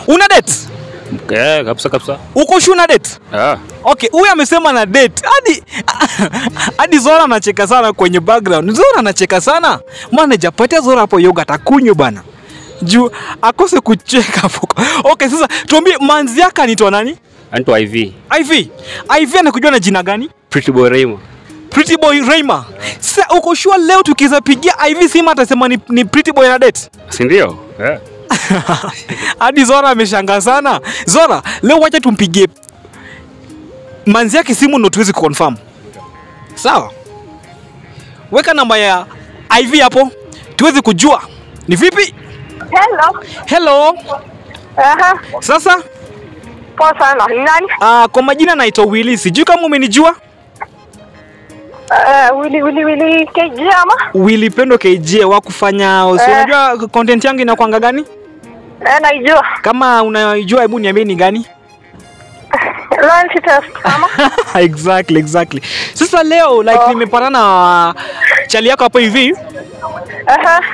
Una date? Kabisa. Uko sure una date? Okay, huyu amesema na date. Hadi Zora anacheka sana kwenye background. Zora anacheka sana. Manager, patia Zora hapo yoga atakunywa bana. Juu akose kucheka hapo. Okay, sasa tuambie manzi yake anaitwa nani? Anaitwa IV. IV anakujua na jina gani? Pretty Boy Rayma. Pretty Boy Rayma. Sasa uko sure leo tukiza pigia IV sima atasema ni Pretty Boy na date? Si ndio? Hadi Zora ameshangaa sana. Zora, leo wacha tumpigie manzi yake simu ndo tuweze kuconfirm. Sawa? Weka namba ya IV hapo tuweze kujua. Ni vipi? Hello. Sasa? Poa sana. Ni nani? Kwa majina naitwa Willy. Sijui kama umenijua? Willy KG ama? Willy Pendo KG wa kufanya unajua content yangu inakuanga gani? Naijua. Kama unaijua hebu niambie ni gani? Loyalty test ama? Exactly. Sasa leo nimepatana na chali yako hapo hivi.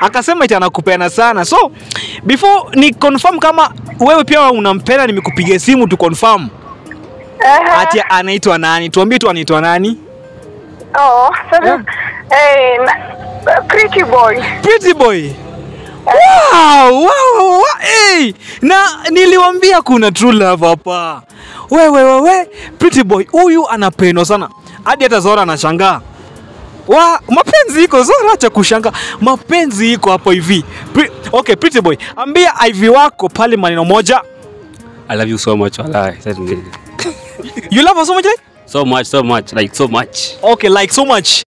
Akasema eti anakupenda sana. So before ni confirm kama wewe pia unampenda nimekupigia simu tu confirm. Ati anaitwa nani? Tuambie tu anaitwa nani? Sasa Pretty Boy. Wow. Hey, na niliwaambia kuna true love hapa. Wewe Pretty Boy huyu anapendwa sana. Hadi hata Zora anashangaa. Mapenzi iko Zora, acha kushangaa. Mapenzi iko hapo hivi. Okay, Pretty Boy, ambia IV wako pale maneno moja. I love you so much. You love her so much? So much, like so much. Okay, like so much.